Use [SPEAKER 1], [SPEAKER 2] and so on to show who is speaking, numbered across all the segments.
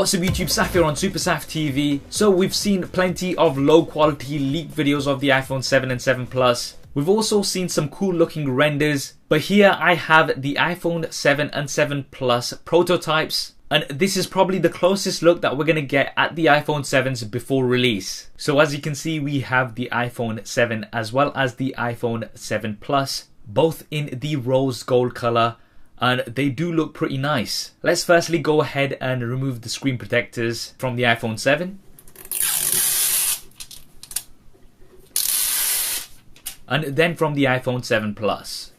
[SPEAKER 1] What's up YouTube, Saf here on Super Saf TV. So we've seen plenty of low quality leaked videos of the iPhone 7 and 7 Plus. We've also seen some cool looking renders, but here I have the iPhone 7 and 7 Plus prototypes, and this is probably the closest look that we're going to get at the iPhone 7s before release. So as you can see, we have the iPhone 7 as well as the iPhone 7 Plus, both in the rose gold color, and they do look pretty nice. Let's firstly go ahead and remove the screen protectors from the iPhone 7. And then from the iPhone 7 Plus.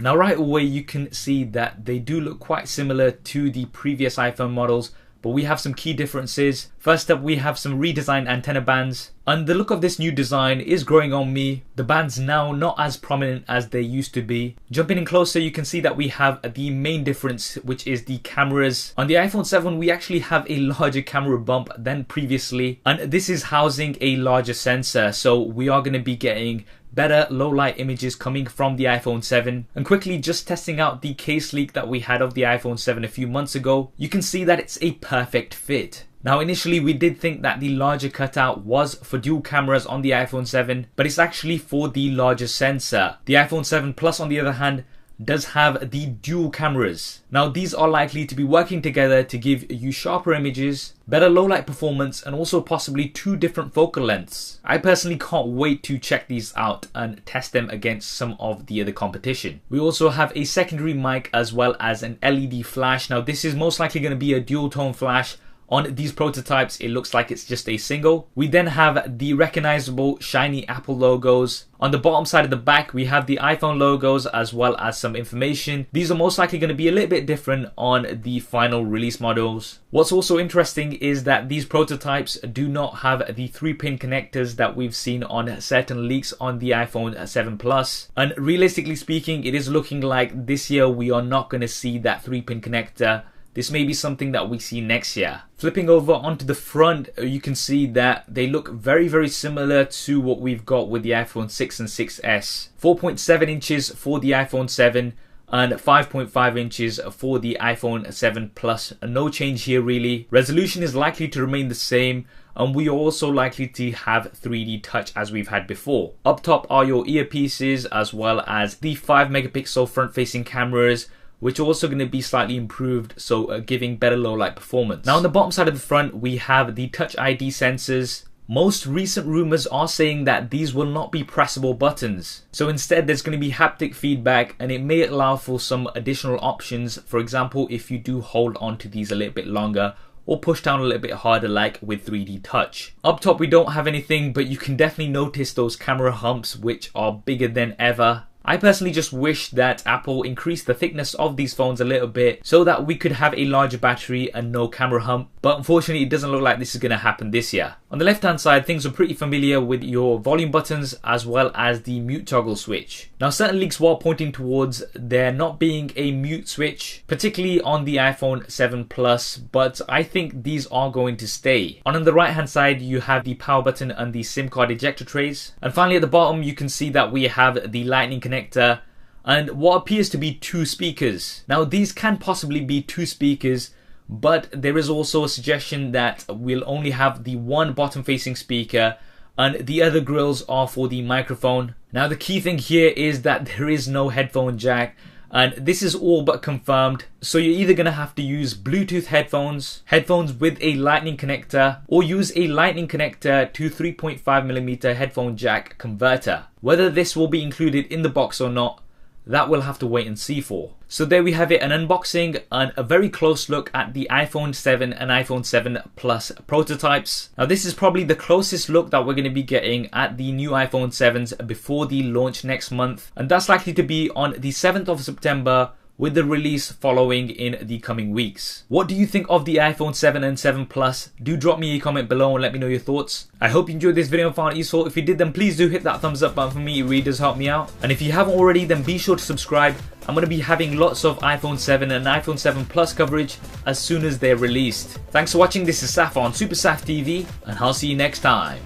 [SPEAKER 1] Now right away you can see that they do look quite similar to the previous iPhone models, but we have some key differences. First up, we have some redesigned antenna bands, and the look of this new design is growing on me. The bands now not as prominent as they used to be. Jumping in closer, you can see that we have the main difference, which is the cameras. On the iPhone 7 we actually have a larger camera bump than previously, and this is housing a larger sensor, so we are going to be getting better low light images coming from the iPhone 7. And quickly just testing out the case leak that we had of the iPhone 7 a few months ago, you can see that it's a perfect fit. Now initially we did think that the larger cutout was for dual cameras on the iPhone 7, but it's actually for the larger sensor. The iPhone 7 Plus on the other hand does have the dual cameras. Now these are likely to be working together to give you sharper images, better low light performance, and also possibly two different focal lengths. I personally can't wait to check these out and test them against some of the other competition. We also have a secondary mic as well as an LED flash. Now this is most likely going to be a dual tone flash. On these prototypes, it looks like it's just a single. We then have the recognizable shiny Apple logos. On the bottom side of the back, we have the iPhone logos as well as some information. These are most likely going to be a little bit different on the final release models. What's also interesting is that these prototypes do not have the 3-pin connectors that we've seen on certain leaks on the iPhone 7 Plus. And realistically speaking, it is looking like this year we are not going to see that 3-pin connector. This may be something that we see next year. Flipping over onto the front, you can see that they look very similar to what we've got with the iPhone 6 and 6S. 4.7 inches for the iPhone 7 and 5.5 inches for the iPhone 7 Plus. No change here really. Resolution is likely to remain the same, and we are also likely to have 3D touch as we've had before. Up top are your earpieces as well as the 5 megapixel front facing cameras, which are also going to be slightly improved, so giving better low light performance. Now on the bottom side of the front we have the Touch ID sensors. Most recent rumors are saying that these will not be pressable buttons, so instead there's going to be haptic feedback, and it may allow for some additional options. For example, if you do hold on to these a little bit longer or push down a little bit harder like with 3D touch. Up top we don't have anything, but you can definitely notice those camera humps which are bigger than ever. I personally just wish that Apple increased the thickness of these phones a little bit so that we could have a larger battery and no camera hump, but unfortunately it doesn't look like this is going to happen this year. On the left hand side, things are pretty familiar with your volume buttons as well as the mute toggle switch. Now certain leaks were pointing towards there not being a mute switch, particularly on the iPhone 7 Plus, but I think these are going to stay. On the right hand side you have the power button and the SIM card ejector trays, and finally at the bottom you can see that we have the lightning connector and what appears to be 2 speakers. Now these can possibly be 2 speakers, but there is also a suggestion that we'll only have the one bottom facing speaker and the other grills are for the microphone. Now the key thing here is that there is no headphone jack, and this is all but confirmed, so you're either going to have to use Bluetooth headphones with a lightning connector, or use a lightning connector to 3.5mm headphone jack converter. Whether this will be included in the box or not, that we'll have to wait and see for. So there we have it, an unboxing and a very close look at the iPhone 7 and iPhone 7 Plus prototypes. Now this is probably the closest look that we're going to be getting at the new iPhone 7s before the launch next month, and that's likely to be on the 7th of September, with the release following in the coming weeks. What do you think of the iPhone 7 and 7 Plus? Do drop me a comment below and let me know your thoughts. I hope you enjoyed this video and found it useful. If you did, then please do hit that thumbs up button for me. It really does help me out. And if you haven't already, then be sure to subscribe. I'm going to be having lots of iPhone 7 and iPhone 7 Plus coverage as soon as they're released. Thanks for watching. This is Saf on Super Saf TV, and I'll see you next time.